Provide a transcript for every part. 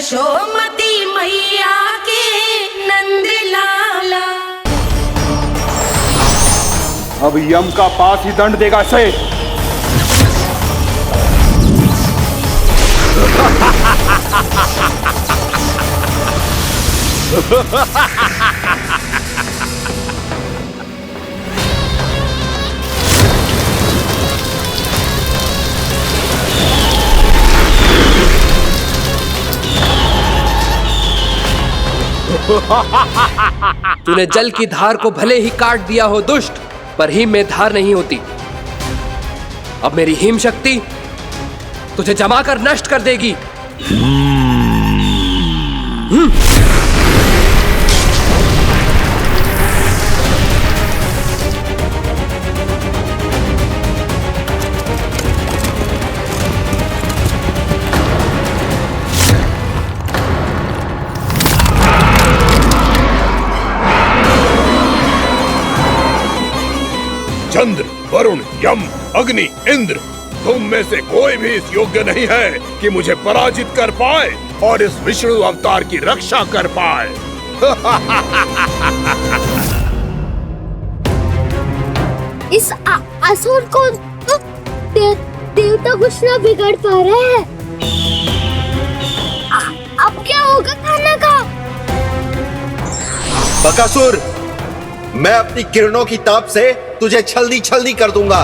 यशोमती मैया के नंद लाला। अब यम का पास ही दंड देगा इसे। तूने जल की धार को भले ही काट दिया हो दुष्ट, पर हिम में धार नहीं होती। अब मेरी हिम शक्ति तुझे जमाकर नष्ट कर देगी। चंद्र, वरुण, यम, अग्नि, इंद्र, तुम में से कोई भी इस योग्य नहीं है कि मुझे पराजित कर पाए और इस विष्णु अवतार की रक्षा कर पाए। इस असुर को तो देवता कुछ ना बिगाड़ पा रहे हैं। अब क्या होगा खाना का? बकासुर, मैं अपनी किरणों की ताप से तुझे छल्दी छल्दी कर दूंगा।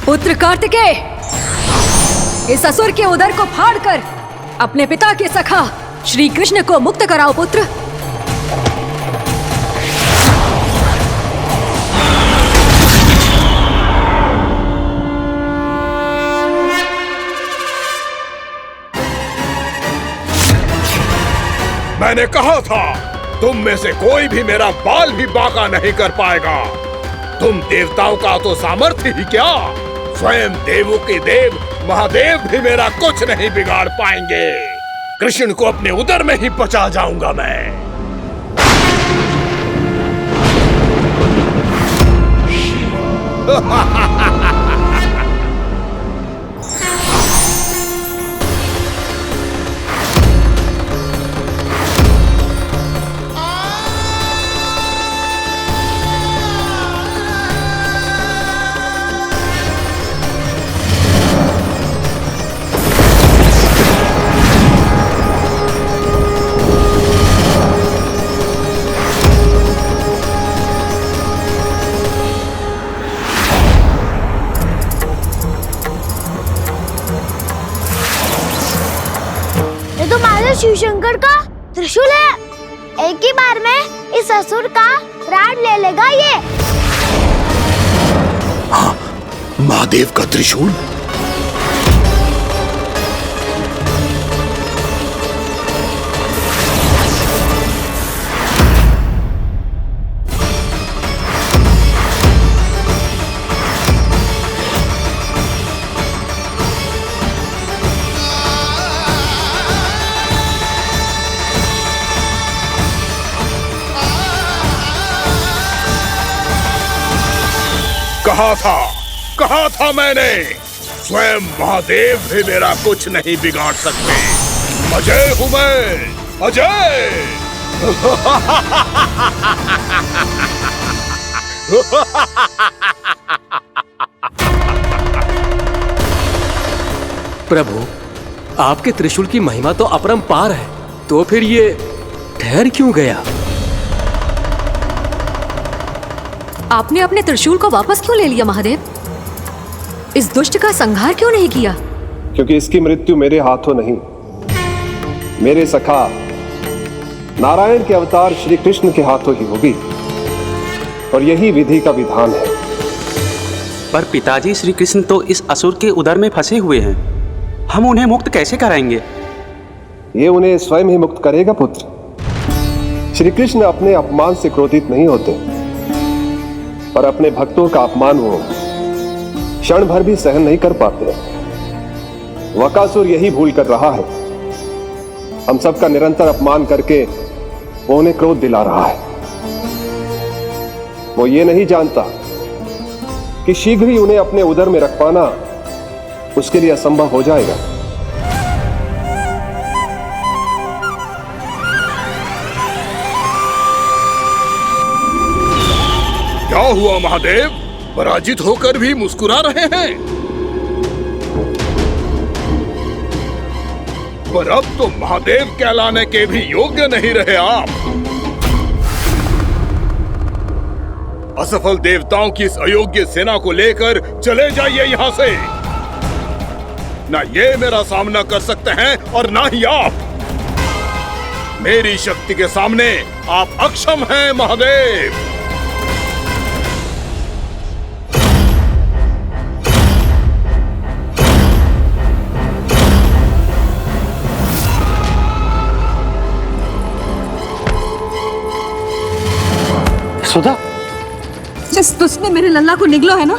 पुत्र कार्तिकेय, इस असुर के उदर को फाड़कर अपने पिता के सखा श्री कृष्ण को मुक्त कराओ पुत्र। मैंने कहा था, तुम में से कोई भी मेरा बाल भी बांका नहीं कर पाएगा। तुम देवताओं का तो सामर्थ्य ही क्या, स्वयं देवों के देव महादेव भी मेरा कुछ नहीं बिगाड़ पाएंगे। कृष्ण को अपने उदर में ही पचा जाऊंगा मैं। शिव शंकर का त्रिशूल है। एक ही बार में इस असुर का प्राण ले लेगा ये। हाँ, महादेव का त्रिशूल। कहा था मैंने, स्वयं महादेव भी मेरा कुछ नहीं बिगाड़ सकते। अजय हूं मैं, अजय। प्रभु, आपके त्रिशूल की महिमा तो अपरंपार है, तो फिर ये ठहर क्यों गया? आपने अपने त्रिशूल को वापस क्यों ले लिया महादेव? इस दुष्ट का संहार क्यों नहीं किया? क्योंकि इसकी मृत्यु मेरे हाथों नहीं, मेरे सखा नारायण के अवतार श्री कृष्ण के हाथों ही होगी, और यही विधि का विधान है। पर पिताजी, श्री कृष्ण तो इस असुर के उदर में फंसे हुए हैं, हम उन्हें मुक्त कैसे कराएंगे? ये उन्हें स्वयं ही मुक्त करेगा पुत्र। श्री कृष्ण अपने अपमान से क्रोधित नहीं होते, पर अपने भक्तों का अपमान वो क्षण भर भी सहन नहीं कर पाते। वकासुर यही भूल कर रहा है, हम सबका निरंतर अपमान करके वो उन्हें क्रोध दिला रहा है। वो ये नहीं जानता कि शीघ्र ही उन्हें अपने उदर में रख पाना उसके लिए असंभव हो जाएगा। क्या हुआ महादेव, पराजित होकर भी मुस्कुरा रहे हैं? पर अब तो महादेव कहलाने के भी योग्य नहीं रहे आप। असफल देवताओं की इस अयोग्य सेना को लेकर चले जाइए यहाँ से। ना ये मेरा सामना कर सकते हैं और ना ही आप। मेरी शक्ति के सामने आप अक्षम हैं महादेव। सुधा, जिस दुष्ट ने मेरे लल्ला को निगलो है ना,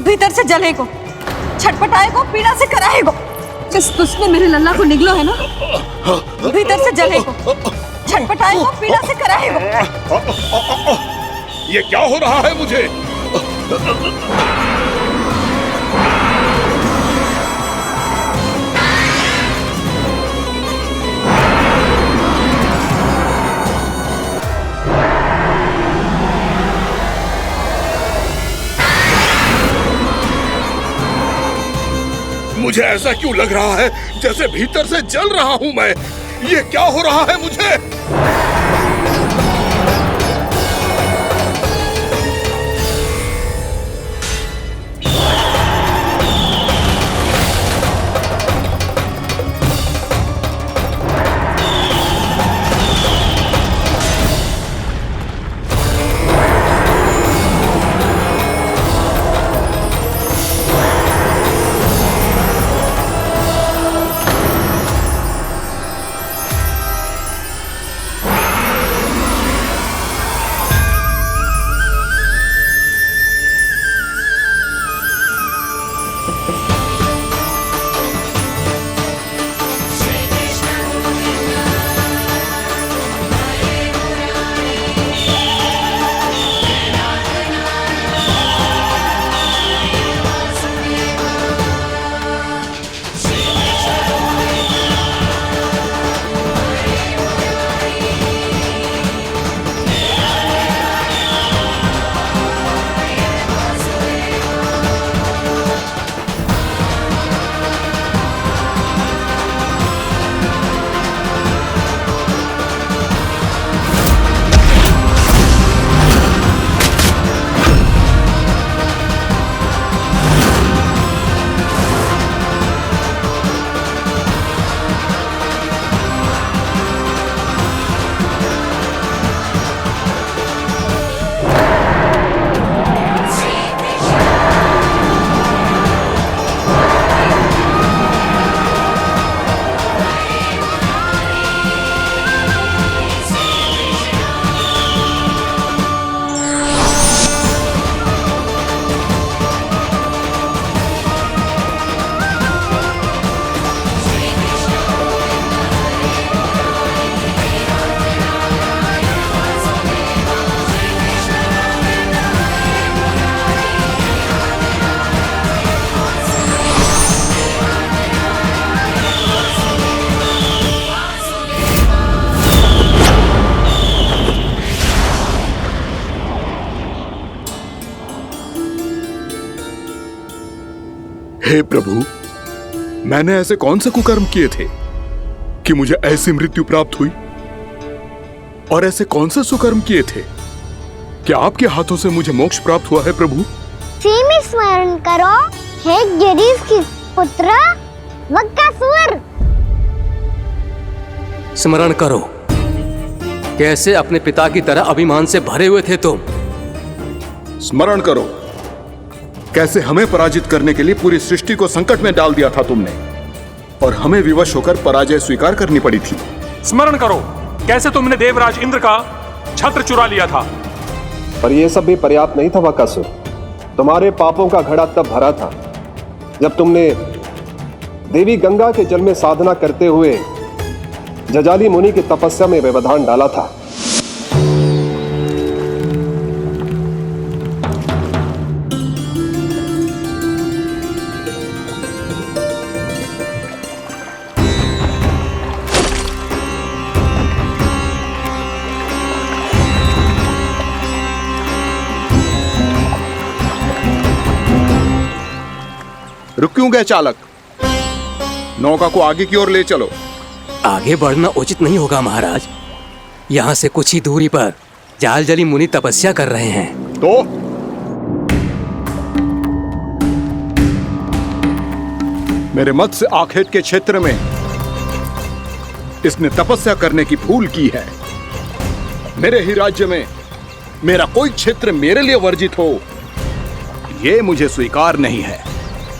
भीतर से जलेगो, छटपटाएगो, पीड़ा से कराएगो। जिस दुष्ट ने मेरे लल्ला को निगलो है ना, भीतर से जलेगो, छटपटाएगो, पीड़ा से कराएगो। ये क्या हो रहा है मुझे? मुझे ऐसा क्यों लग रहा है जैसे भीतर से जल रहा हूं मैं? ये क्या हो रहा है मुझे? हे प्रभु, मैंने ऐसे कौन से कुकर्म किए थे कि मुझे ऐसी मृत्यु प्राप्त हुई? और ऐसे कौन से सुकर्म किए थे कि आपके हाथों से मुझे मोक्ष प्राप्त हुआ है प्रभु? सीमित स्मरण करो हे गिरीश की पुत्र वक्कासुर। स्मरण करो, कैसे अपने पिता की तरह अभिमान से भरे हुए थे तुम। स्मरण करो, कैसे हमें पराजित करने के लिए पूरी सृष्टि को संकट में डाल दिया था तुमने, और हमें विवश होकर पराजय स्वीकार करनी पड़ी थी। स्मरण करो, कैसे तुमने देवराज इंद्र का छत्र चुरा लिया था। पर यह सब भी पर्याप्त नहीं था वक्कासुर। तुम्हारे पापों का घड़ा तब भरा था जब तुमने देवी गंगा के जल में साधना करते हुए जजाली मुनि की तपस्या में व्यवधान डाला था। रुक क्यों गए चालक? नौका को आगे की ओर ले चलो। आगे बढ़ना उचित नहीं होगा महाराज। यहाँ से कुछ ही दूरी पर जालजली मुनि तपस्या कर रहे हैं। तो मेरे मत्स्य आखेट के क्षेत्र में इसने तपस्या करने की भूल की है। मेरे ही राज्य में मेरा कोई क्षेत्र मेरे लिए वर्जित हो, यह मुझे स्वीकार नहीं है।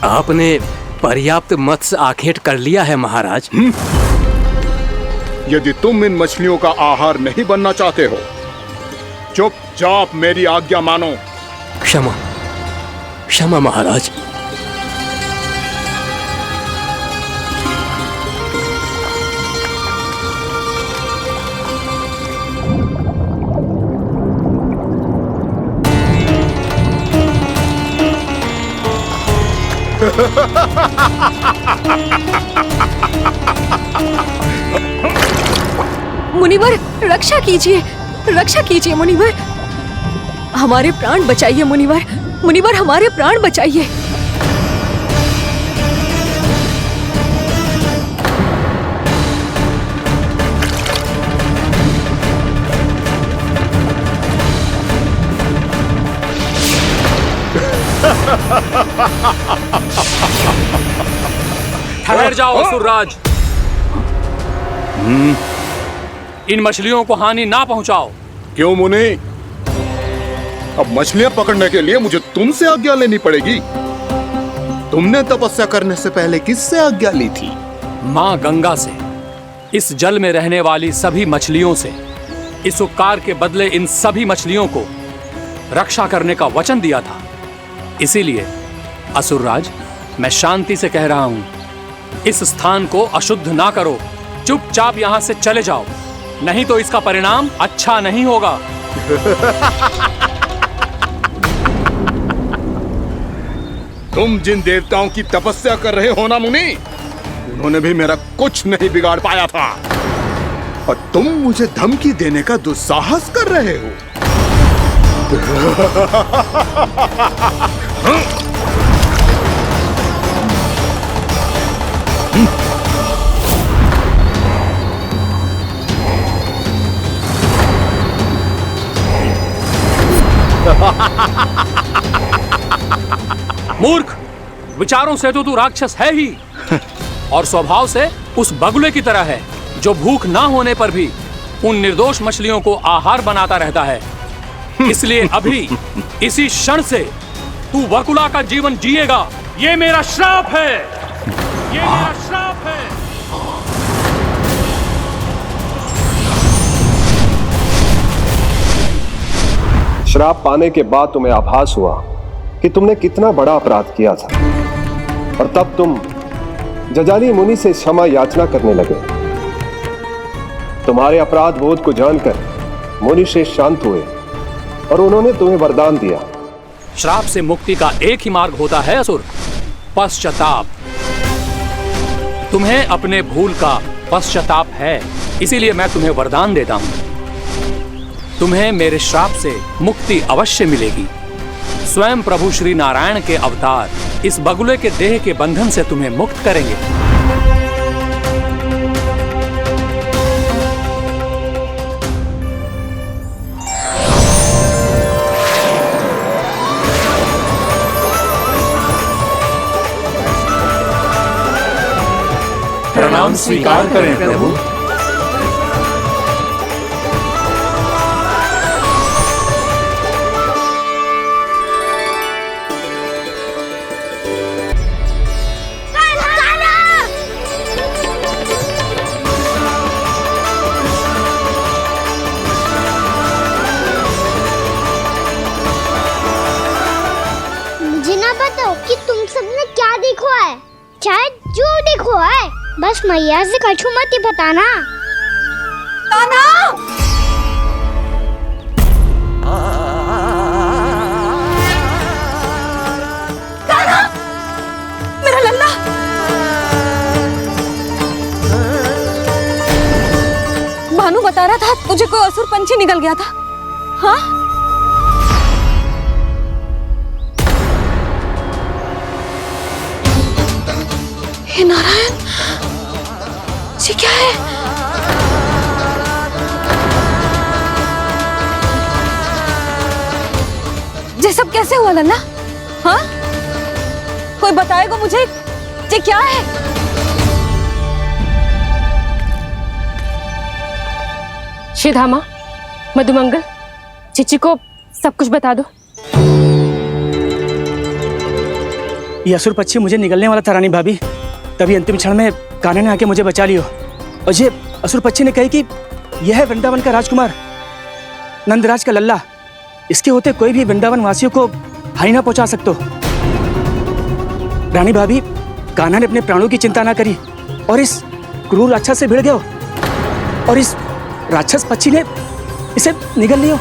आपने पर्याप्त मत्स्य आखेट कर लिया है महाराज। यदि तुम इन मछलियों का आहार नहीं बनना चाहते हो, चुपचाप मेरी आज्ञा मानो। क्षमा, क्षमा महाराज। मुनिवर रक्षा कीजिए, रक्षा कीजिए मुनिवर, हमारे प्राण बचाइए मुनिवर, मुनिवर हमारे प्राण बचाइए। ठहर जाओ असुरराज, इन मछलियों को हानि ना पहुंचाओ। क्यों मुनि? अब मछलियां पकड़ने के लिए मुझे तुमसे आज्ञा लेनी पड़ेगी। तुमने तपस्या करने से पहले किससे आज्ञा ली थी? मां गंगा से, इस जल में रहने वाली सभी मछलियों से। इस उपकार के बदले इन सभी मछलियों को रक्षा करने का वचन दिया था। इसीलिए असुरराज, मैं शांति से कह रहा हूं, इस स्थान को अशुद्ध ना करो। चुपचाप यहां से चले जाओ, नहीं तो इसका परिणाम अच्छा नहीं होगा। तुम जिन देवताओं की तपस्या कर रहे हो ना मुनि, उन्होंने भी मेरा कुछ नहीं बिगाड़ पाया था, और तुम मुझे धमकी देने का दुस्साहस कर रहे हो। मूर्ख, विचारों से तो तू राक्षस है ही, और स्वभाव से उस बगुले की तरह है जो भूख ना होने पर भी उन निर्दोष मछलियों को आहार बनाता रहता है। इसलिए अभी इसी क्षण से तू बगुला का जीवन जिएगा। ये मेरा श्राप है, ये मेरा श्राप है। श्राप पाने के बाद तुम्हें आभास हुआ कि तुमने कितना बड़ा अपराध किया था, और तब तुम जजाली मुनि से क्षमा याचना करने लगे। तुम्हारे अपराध बोध को जानकर मुनि श्रेष्ठ शांत हुए और उन्होंने तुम्हें वरदान दिया। श्राप से मुक्ति का एक ही मार्ग होता है असुर, पश्चाताप। तुम्हें अपने भूल का पश्चाताप है, इसीलिए मैं तुम्हें वरदान देता हूं। तुम्हें मेरे श्राप से मुक्ति अवश्य मिलेगी। स्वयं प्रभु श्री नारायण के अवतार इस बगुले के देह के बंधन से तुम्हें मुक्त करेंगे। प्रणाम स्वीकार करें प्रभु। मुझे ना बताओ कि तुम सबने क्या देखा है, चाहे जो देखो है, बस मैया से कछु मत ही बताना। कान्हा! कान्हा! मेरा लल्ला! भानु बता रहा था तुझे कोई असुर पंछी निकल गया था। हाँ? हे नारायण, ये क्या है? ये सब कैसे हुआ लल्ला? हाँ? कोई बताएगा मुझे ये क्या है? श्रीधामा, मधुमंगल, चिची को सब कुछ बता दो। ये असुर पक्षी मुझे निगलने वाला था रानी भाभी, तभी अंतिम क्षण में कान्हा ने आके मुझे बचा लियो। और ये असुर पक्षी ने कही कि यह है वृंदावन का राजकुमार, नंदराज का लल्ला। इसके होते कोई भी वृंदावन वासियों को हानि ना पहुंचा सकते। रानी भाभी, कान्हा ने अपने प्राणों की चिंता ना करी और इस क्रूर राक्षस से भिड़ गयो और इस राक्षस पक्षी ने इसे निगल लियो।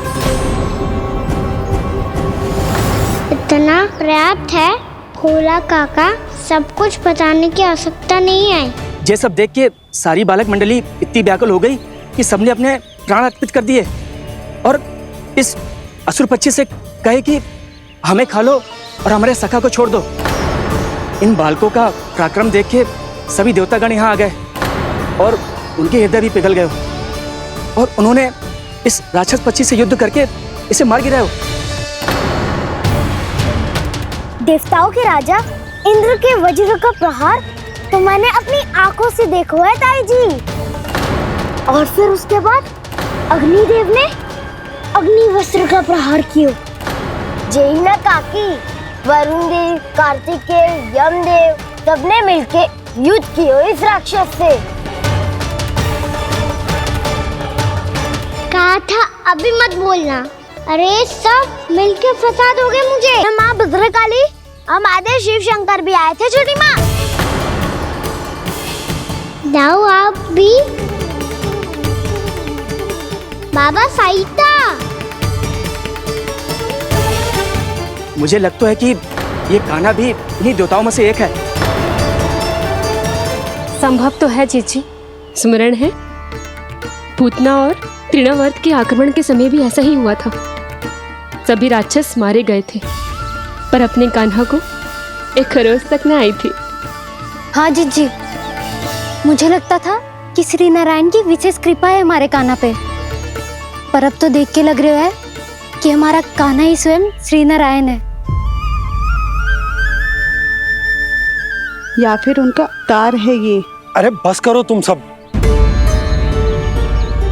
इतना पर्याप्त है भोला काका, सब कुछ बताने की आवश्यकता नहीं है। ये सब देख के सारी बालक मंडली इतनी व्याकुल हो गई कि सबने अपने प्राण अर्पित कर दिए और इस असुर पक्षी से कहे कि हमें खा लो और हमारे सखा को छोड़ दो। इन बालकों का पराक्रम देख के सभी देवतागण यहाँ आ गए और उनके हृदय भी पिघल गए और उन्होंने इस राक्षस पक्षी से युद्ध करके इसे मार गिराया। देवताओं के राजा इंद्र के वज्र का प्रहार तो मैंने अपनी आंखों से देखा है ताई जी। और फिर उसके बाद अग्निदेव ने अग्निवस्त्र का प्रहार किया। जय ना काकी, वरुण देव, कार्तिकेय, यमदेव सबने मिलके युद्ध किया इस राक्षस से। कहा था अभी मत बोलना। अरे सब मिलके फंसा दोगे मुझे। माँ भद्रकाली, हमारे शिव शंकर भी आए थे छोटी माँ। जाओ आप भी। बाबा साईता, मुझे लगता है कि ये कान्हा भी इन्हीं देवताओं में से एक है। संभव तो है चीची, स्मरण है पूतना और तृणावर्त के आक्रमण के समय भी ऐसा ही हुआ था। सभी राक्षस मारे गए थे पर अपने कान्हा को एक खरोच तक न आई थी। हाँ जीजी, मुझे लगता था कि श्री नारायण की विशेष कृपा है हमारे कान्हा पे, पर अब तो देख के लग रहा है कि हमारा कान्हा ही स्वयं श्री नारायण है। या फिर उनका अवतार है ये। अरे बस करो तुम सब,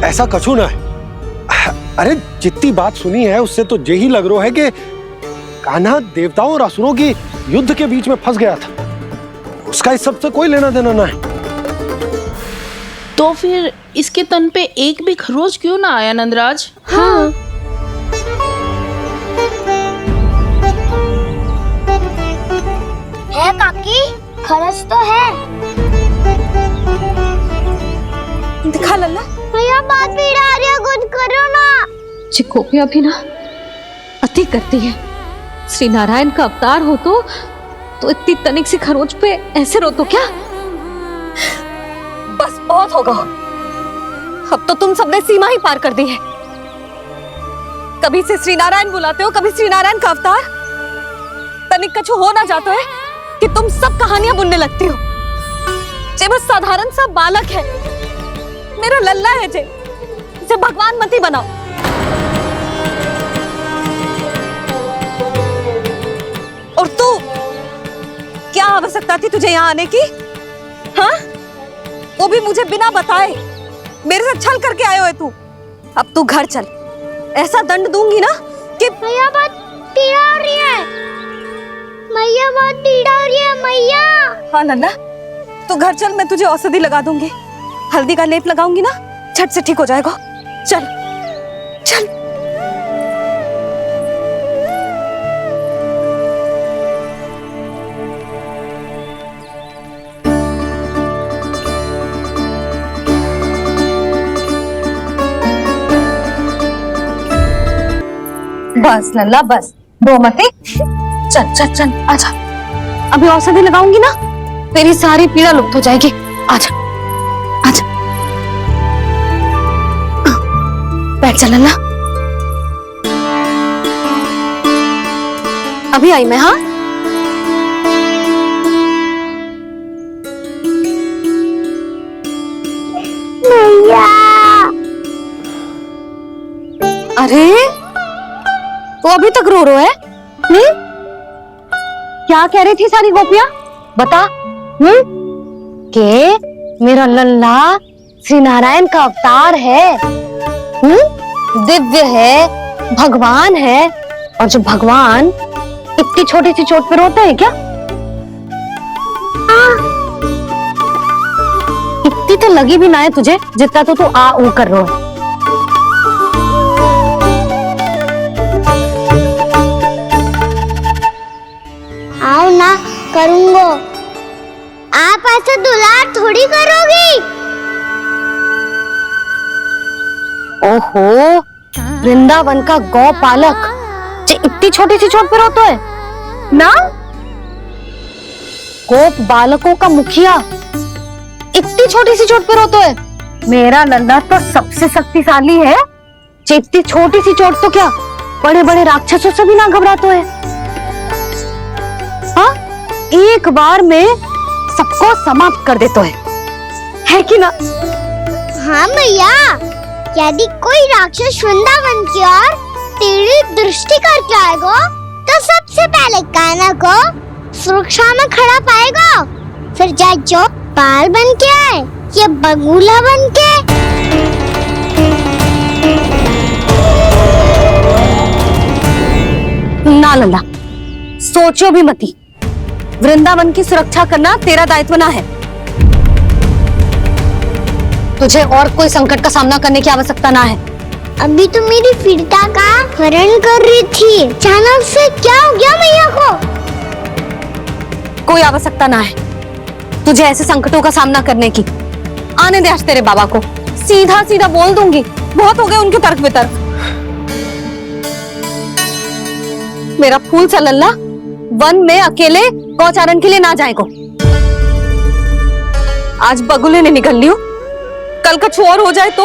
ऐसा कछु ना है। अरे जितनी बात सुनी है उससे तो यही लग रहा है कि कान्हा देवताओं और असुरों की युद्ध के बीच में फंस गया था। उसका इस सब से कोई लेना देना ना है। तो फिर इसके तन पे एक भी खरोच क्यों ना आया नंदराज? हाँ, है काकी, खरच तो है। दिखा लल्ला। भैया बात पीड़ा आ रही है, कुछ करो ना। चिकोपिया भी ना अति करती है। श्री नारायण का अवतार हो तो इतनी तनिक सी खरोच पे ऐसे रो तो क्या? बस बहुत होगा। अब तो तुम सबने सीमा ही पार कर दी है। कभी से श्री नारायण बुलाते हो, कभी श्री नारायण का अवतार। तनिक कछु हो ना जाता है कि तुम सब कहानियां बुनने लगती हो। जे बस साधारण सा बालक है, मेरा लल्ला है जे, इसे भगवान मत ही बनाओ। और तू, क्या आवश्यकता थी तुझे यहाँ आने की? हाँ, वो भी मुझे बिना बताए। मेरे साथ छल करके आए हो तू। अब तू घर चल, ऐसा दंड दूंगी ना कि मैया बहुत पीड़ा हो रही है, मैया बहुत पीड़ा हो रही है मैया। हाँ नन्ना, तू घर चल, मैं तुझे औषधि लगा दूंगी। हल्दी का लेप लगाऊंगी ना, झट से ठीक हो जाएगा। चल चल। बस लल्ला बस, रो मत। चल चल चल, आजा। अभी औषधि लगाऊंगी ना, तेरी सारी पीड़ा लुप्त हो जाएगी। आजा आजा, बैठ जा लल्ला। अभी आई मैं। हाँ, मैया। अरे तो अभी तक रो है? क्या कह रही थी सारी गोपियां? बता। के मेरा लल्ला श्री नारायण का अवतार है, दिव्य है, भगवान है। और जो भगवान इतनी छोटी सी चोट पे रोते हैं क्या? इतनी तो लगी भी ना है तुझे जितना तो तू आ ऊ कर रो है। आओ ना, करूंगो। आप ऐसे दुलार थोड़ी करोगी। ओहो, वृंदावन का गौ पालक जो इतनी छोटी सी चोट पे रोता है ना? गोप बालकों का मुखिया इतनी छोटी सी चोट पे रोता है? मेरा लल्ला तो सबसे शक्तिशाली है। इतनी छोटी सी चोट तो क्या बड़े बड़े राक्षसों से भी ना घबराता है। हाँ, एक बार में सबको समाप्त कर देता है कि ना? हाँ मैया, यदि कोई राक्षस वृंदावन की ओर टेढ़ी दृष्टि करके आएगा तो सबसे पहले कान्हा को सुरक्षा में खड़ा पाएगा, फिर चाहे जो बाल बन के आए या बगुला बन के। ना लल्ला, सोचो भी मती। वृंदावन की सुरक्षा करना तेरा दायित्व ना है। तुझे और कोई संकट का सामना करने की आवश्यकता ना है। अभी तो मेरी पीड़िता का हरण कर रही थी, अचानक से क्या हो गया मैया को? कोई आवश्यकता ना है तुझे ऐसे संकटों का सामना करने की। आने दे आज तेरे बाबा को, सीधा सीधा बोल दूंगी। बहुत हो गए उनके तर्क वितर्क। मेरा फूल सा लल्ला वन में अकेले गौचारण के लिए ना जाए को। आज बगुले ने निकल लियो, कल का छोर हो जाए तो?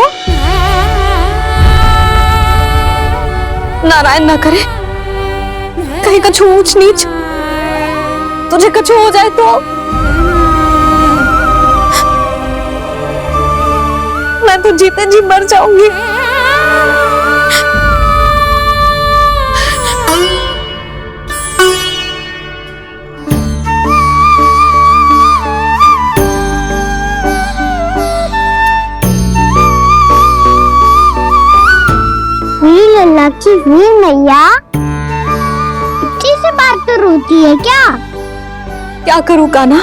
नारायण ना करे, कहीं कछु ऊंच नीच तुझे कछु हो जाए तो? मैं तो जीते जी मर जाऊंगी। लल्ला की हुई मैया, इतनी से बात तो रोती है क्या करूं कान्हा,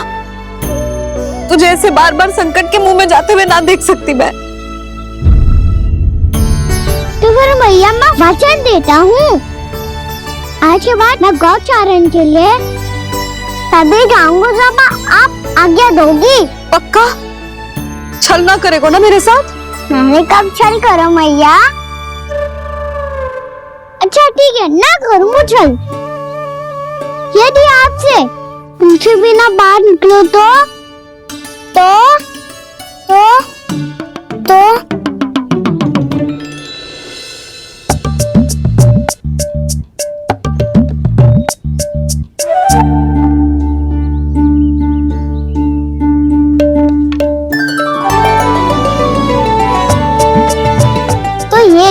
तुझे ऐसे बार बार संकट के मुंह में जाते हुए ना देख सकती मैं। तो फिर मैया मैं वचन देता हूँ, आज के बाद मैं गौचारण के लिए तभी जाऊंगा जब आप आज्ञा दोगी। पक्का? छल ना करेगा ना मेरे साथ? मैंने कब छल करो मैया? अच्छा ठीक है, ना करूँ छल। यदि आपसे पूछे बिना बाहर निकलो तो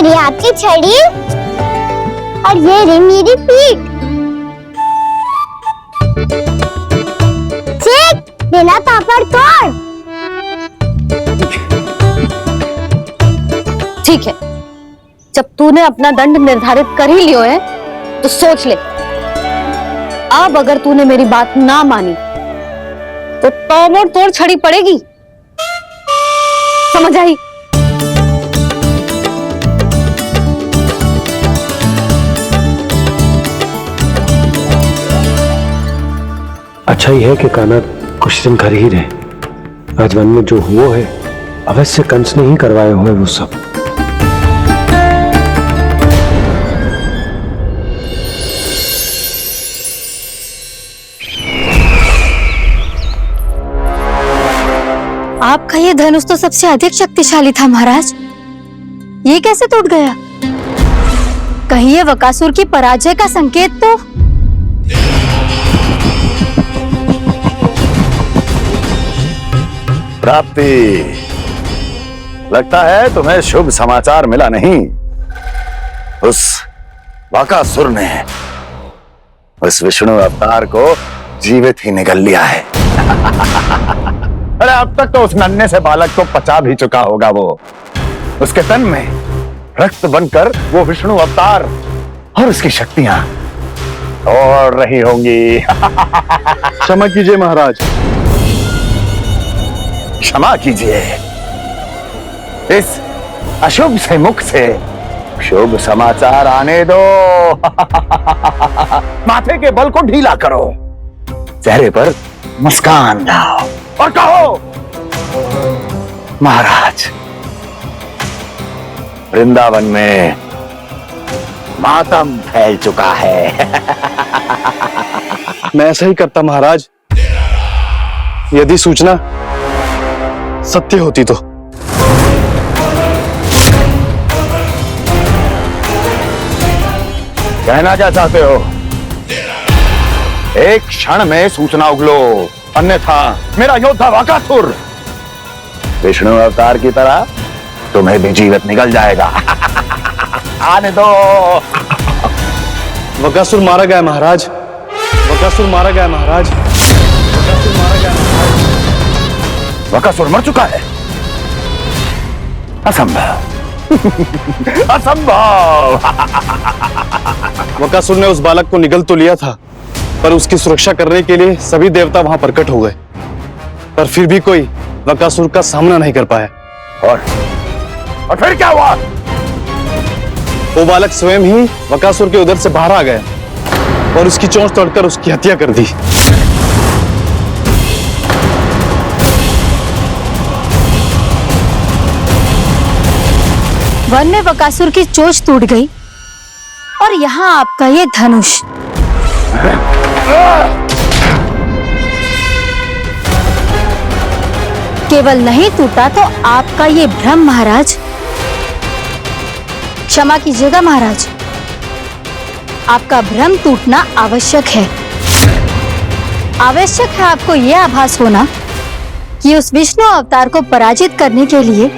ये रही आपकी छड़ी और ये रही मेरी पीठ। चेक बिना पापड़ तोड़। ठीक है, जब तूने अपना दंड निर्धारित कर ही लियो है तो सोच ले, अब अगर तूने मेरी बात ना मानी तो तोड़ तोड़ छड़ी पड़ेगी, समझ आई? अच्छा ही है कि कान्हा कुछ दिन घर ही रहे। आज वन में जो हुआ है अवश्य कंस ने ही करवाए हुए वो सब। आपका ये धनुष तो सबसे अधिक शक्तिशाली था महाराज, ये कैसे टूट गया? कहीं ये बकासुर की पराजय का संकेत तो? प्राप्ति, लगता है तुम्हें शुभ समाचार मिला नहीं। उस बकासुर ने उस विष्णु अवतार को जीवित ही निगल लिया है। अरे अब तक तो उस नन्हे से बालक को पचा भी चुका होगा। वो उसके तन में रक्त बनकर वो विष्णु अवतार और उसकी शक्तियां और रही होंगी। क्षमा कीजिए महाराज। क्षमा कीजिए, इस अशुभ से मुख से शुभ समाचार आने दो। माथे के बल को ढीला करो, चेहरे पर मुस्कान लाओ और कहो, महाराज, वृंदावन में मातम फैल चुका है। मैं ऐसा ही करता महाराज, यदि सूचना सत्य होती तो। कहना क्या चाहते हो? एक क्षण में सूचना उगलो, अन्यथा मेरा योद्धा बकासुर विष्णु अवतार की तरह तुम्हें भी जीवित निकल जाएगा। आने दो। बकासुर मारा गया महाराज, बकासुर मारा गया महाराज, बकासुर मारा गया महाराज। बकासुर मर चुका है? असंभव। असंभव। बकासुर ने उस बालक को निगल तो लिया था, पर उसकी सुरक्षा करने के लिए सभी देवता वहां प्रकट हो गए, पर फिर भी कोई बकासुर का सामना नहीं कर पाया। और फिर क्या हुआ? वो बालक स्वयं ही बकासुर के उदर से बाहर आ गया और उसकी चोंच तोड़कर उसकी हत्या कर दी। वन में बकासुर की चोंच टूट गई और यहाँ आपका ये धनुष। केवल नहीं टूटा तो आपका ये भ्रम महाराज। क्षमा कीजिएगा महाराज, आपका भ्रम टूटना आवश्यक है। आवश्यक है आपको यह आभास होना कि उस विष्णु अवतार को पराजित करने के लिए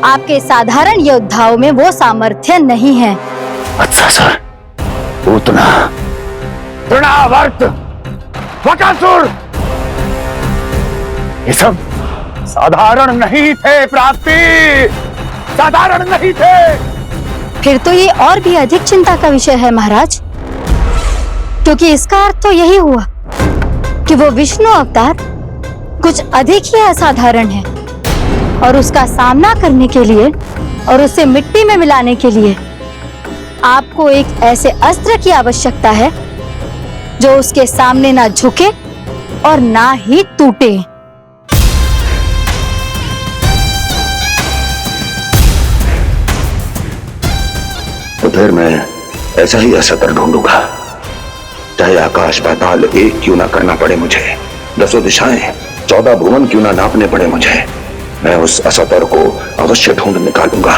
आपके साधारण योद्धाओं में वो सामर्थ्य नहीं है। अच्छा सर, उतना तृणावर्त, बकासुर, ये सब साधारण नहीं थे प्राप्ति, साधारण नहीं थे। फिर तो ये और भी अधिक चिंता का विषय है महाराज, क्योंकि इसका अर्थ तो यही हुआ कि वो विष्णु अवतार कुछ अधिक ही असाधारण है और उसका सामना करने के लिए और उसे मिट्टी में मिलाने के लिए आपको एक ऐसे अस्त्र की आवश्यकता है जो उसके सामने ना झुके और ना ही टूटे। तो फिर मैं ऐसा ही अस्त्र ढूंढूंगा, चाहे आकाश पाताल एक क्यों ना करना पड़े मुझे, 10 दिशाएं 14 भुवन क्यों ना नापने पड़े मुझे। मैं उस अस्त्र को अवश्य ढूंढ निकालूंगा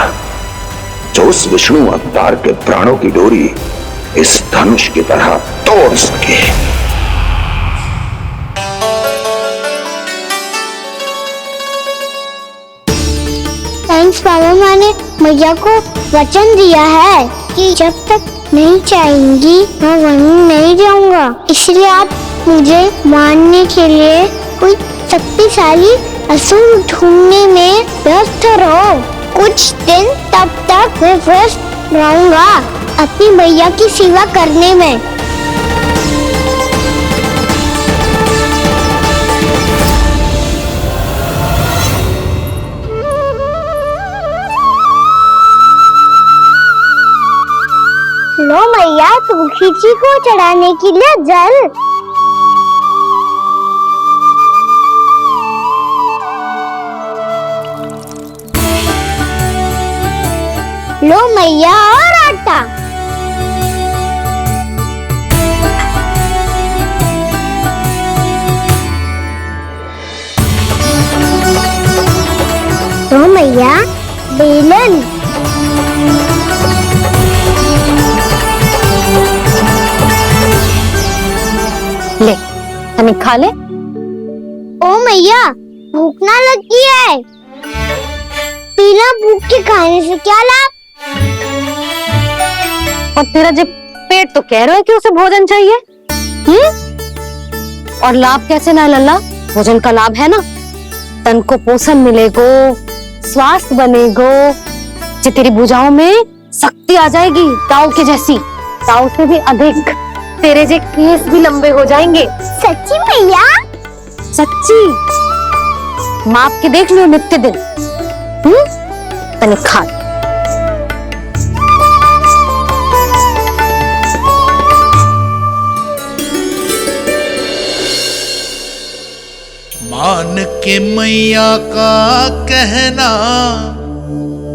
जो उस विष्णु अवतार के प्राणों की डोरी इस धनुष की तरह तोड़ सके। थैंक्स मामा ने मैया को वचन दिया है कि जब तक नहीं चाहेंगी मैं वहीं नहीं जाऊंगा। इसलिए आप मुझे मारने के लिए कोई शक्तिशाली असुर ढूंढने में व्यस्त रहो। कुछ दिन तब तक मैं व्यस्त रहूंगा अपनी मैया की सेवा करने में। लो मैया, तुलसी जी को चढ़ाने के लिए जल। लो मैया, और आटा। लो मैया, बेलन। ले, हमें खा ले। ओ मैया, भूख ना लगी है। बिना भूख के खाने से क्या लाभ? और तेरा जब पेट तो कह रहा है कि उसे भोजन चाहिए, और लाभ कैसे ना लल्ला? भोजन का लाभ है ना, तन को पोषण मिलेगो, स्वास्थ्य बनेगो, जो तेरी भुजाओं में शक्ति आ जाएगी ताऊ की जैसी, ताऊ से भी अधिक। तेरे जे केस भी लंबे हो जाएंगे। सच्ची मैया? सच्ची। माप के देख लियो नित्य दिन। तने खा। मान के मैया का कहना,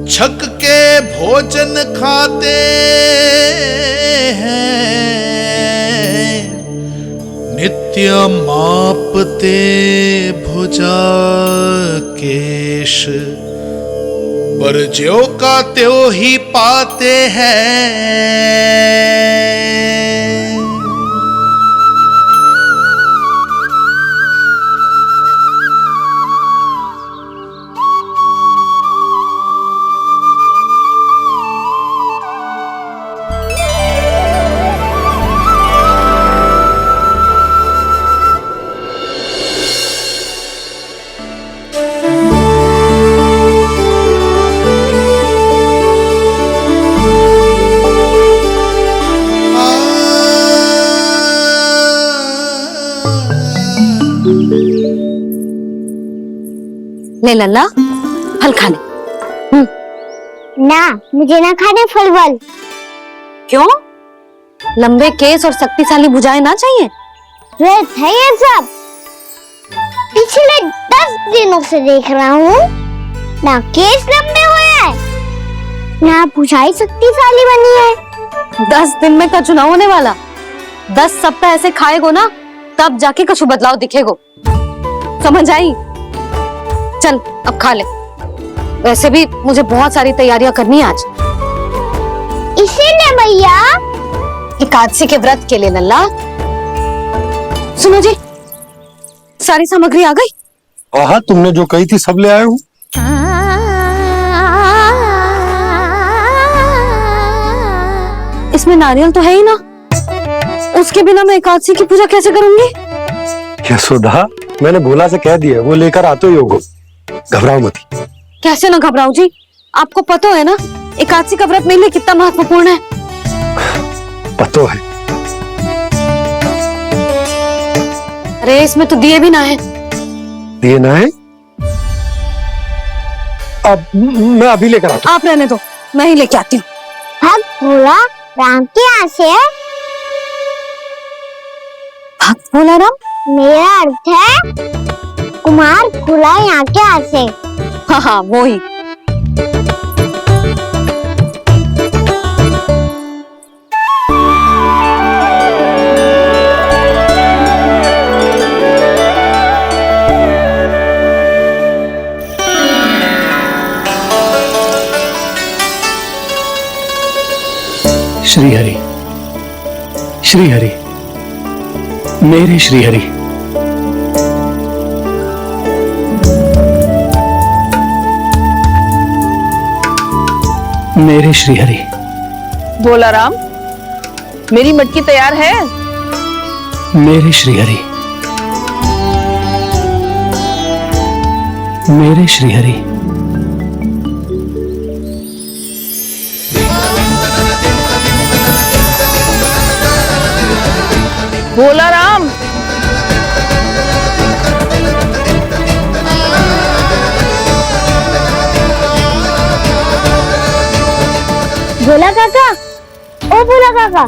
छक के भोजन खाते हैं, नित्य मापते भुजा केश, पर ज्यों का त्यों ही पाते हैं। ले लल्ला, फल खा ले। ना, मुझे ना खाने फल वल। क्यों? लंबे केस और शक्तिशाली भुजाएं ना चाहिए? व्यर्थ है ये सब। पिछले 10 दिनों से देख रहा हूँ, ना केस लंबे हुए हैं, ना भुजाएं शक्तिशाली बनी है। 10 दिन में का चुनाव होने वाला। 10 सप्ताह ऐसे खाएगो ना, तब जाके कुछ बदलाव दिखेगो। समझ आई? चल अब खा ले। वैसे भी मुझे बहुत सारी तैयारियां करनी है आज। इसीलिए भैया एकादशी के व्रत के लिए लल्ला। सुनो जी, सारी सामग्री आ गई? हाँ, तुमने जो कही थी सब ले आए हूँ। इसमें नारियल तो है ही ना, उसके बिना मैं एकादशी की पूजा कैसे करूंगी? यशोदा, मैंने भोला से कह दिया, वो लेकर आते ही होगा। घबराओ मत। कैसे ना घबराओ जी, आपको पता है ना एकादशी का व्रत मेरे लिए कितना महत्वपूर्ण है। पता है। अरे इसमें तो दिए भी ना है। दिए ना है? अब मैं अभी लेकर आता हूँ। आप रहने दो, मैं ही लेके आती हूँ। भक्त भोला राम के यहाँ से है। भक्त भोला राम? मेरा अर्थ है कुमार भोला यहाँ के यहाँ से। हाँ हाँ, वो ही। श्री हरि, श्री हरि, मेरे श्री हरि। मेरे श्रीहरि। भोला राम, मेरी मटकी तैयार है? मेरे श्रीहरि। मेरे श्रीहरि। भोला राम, भोला काका, ओ भोला काका।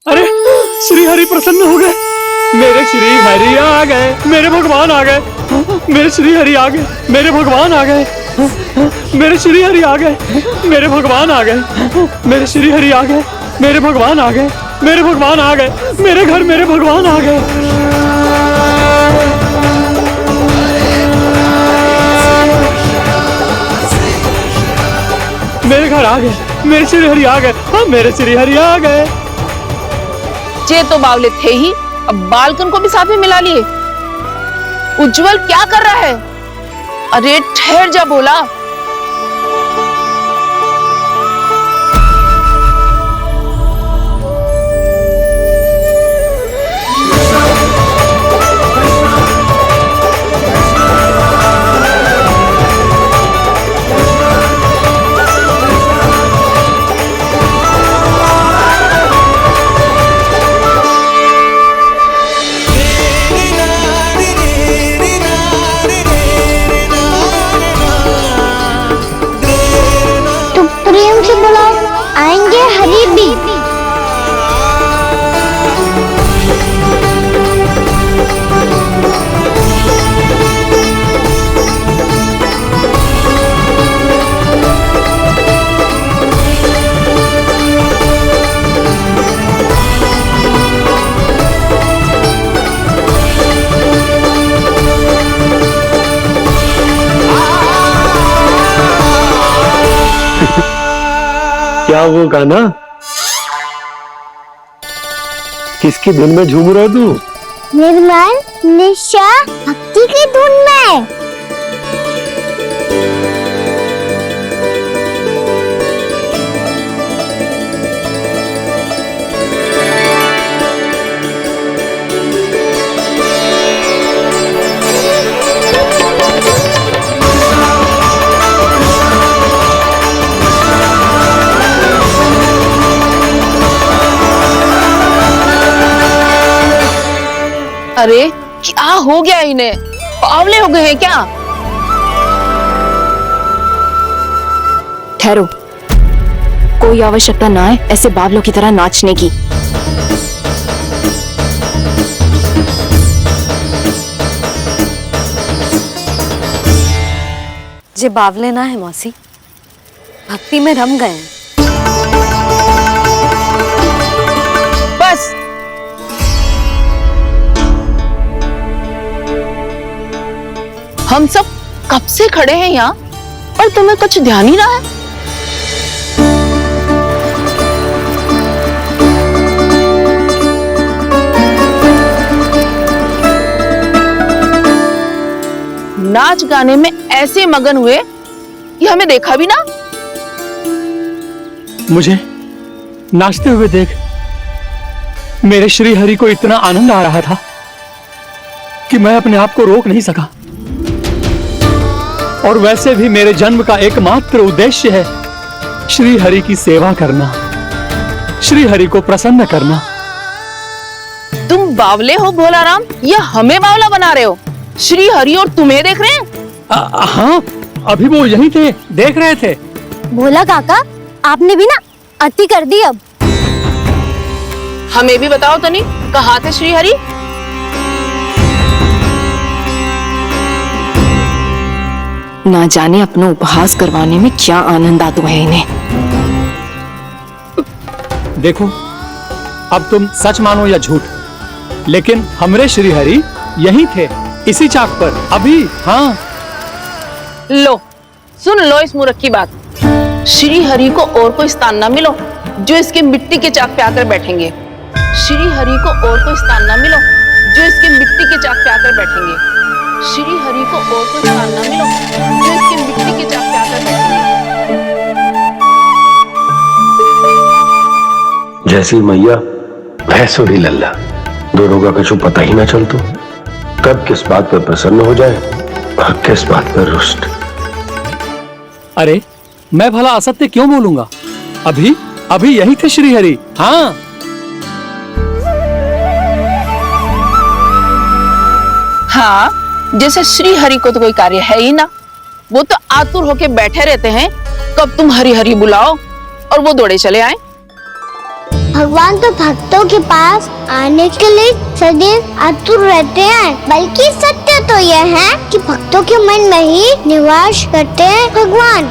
अरे श्रीहरि प्रसन्न हो गए। मेरे श्री हरि आ गए, मेरे भगवान आ गए। मेरे श्री हरि आ गए, मेरे भगवान आ गए। मेरे श्री हरि आ गए, मेरे भगवान आ गए। मेरे श्री हरि आ गए, मेरे भगवान आ गए। मेरे भगवान आ गए, मेरे घर मेरे भगवान आ गए। मेरे घर आ गए, मेरे श्री हरि आ गए। हाँ, मेरे श्री हरि आ गए। ये तो बावले थे ही, अब बालकन को भी साथ में मिला लिए। उज्जवल क्या कर रहा है? अरे ठहर जा भोला। आएंगे हरी भी। क्या वो गाना? किसकी धुन में झूम रहा तू? निर्मल निशा भक्ति की धुन में। अरे क्या हो गया इन्हें? पावले हो गए हैं क्या? ठहरो, कोई आवश्यकता ना है ऐसे बावलों की तरह नाचने की। जे बावले ना है मौसी, भक्ति में रम गए हैं। बस हम सब कब से खड़े हैं यहाँ और तुम्हें कुछ ध्यान ही ना है। नाच गाने में ऐसे मगन हुए कि हमें देखा भी ना। मुझे नाचते हुए देख मेरे श्री हरि को इतना आनंद आ रहा था कि मैं अपने आप को रोक नहीं सका। और वैसे भी मेरे जन्म का एकमात्र उद्देश्य है श्री हरि की सेवा करना, श्री हरि को प्रसन्न करना। तुम बावले हो भोला राम, या हमें बावला बना रहे हो? श्री हरि और तुम्हें देख रहे हैं? हाँ, अभी वो यहीं थे, देख रहे थे। भोला काका, आपने भी ना अति कर दी। अब हमें भी बताओ तनी, कहाँ थे श्री हरि? ना जाने अपना उपहास करवाने में क्या आनंद आता है इन्हें। देखो, अब तुम सच मानो या झूठ, लेकिन हमरे श्रीहरि यहीं थे, इसी चाक पर अभी। हाँ, लो सुन लो इस मूर्ख की बात। श्री हरि को और कोई स्थान ना मिलो जो इसके मिट्टी के चाक पे आकर बैठेंगे। श्री हरि को और कोई स्थान ना मिलो जो इसके मिट्टी के चाक पे आकर बैठेंगे। श्री हरि को और कोई स्थान ना मिलो जो इसके मिट्टी के चाक पे आकर बैठेंगे। जैसी मैया भैंसो ही लल्ला, दोनों का कुछ पता ही ना चल तो कब किस बात पर प्रसन्न हो जाए और किस बात पर रुष्ट। अरे मैं भला असत्य क्यों बोलूंगा? अभी अभी यही थे श्रीहरि। हाँ, हाँ, जैसे श्री हरि को तो कोई कार्य है ही ना, वो तो आतुर होके बैठे रहते हैं कब तुम हरि हरि बुलाओ और वो दौड़े चले आए। भगवान तो भक्तों के पास आने के लिए सदैव आतुर रहते हैं, बल्कि सत्य तो यह है कि भक्तों के मन में ही निवास करते हैं भगवान।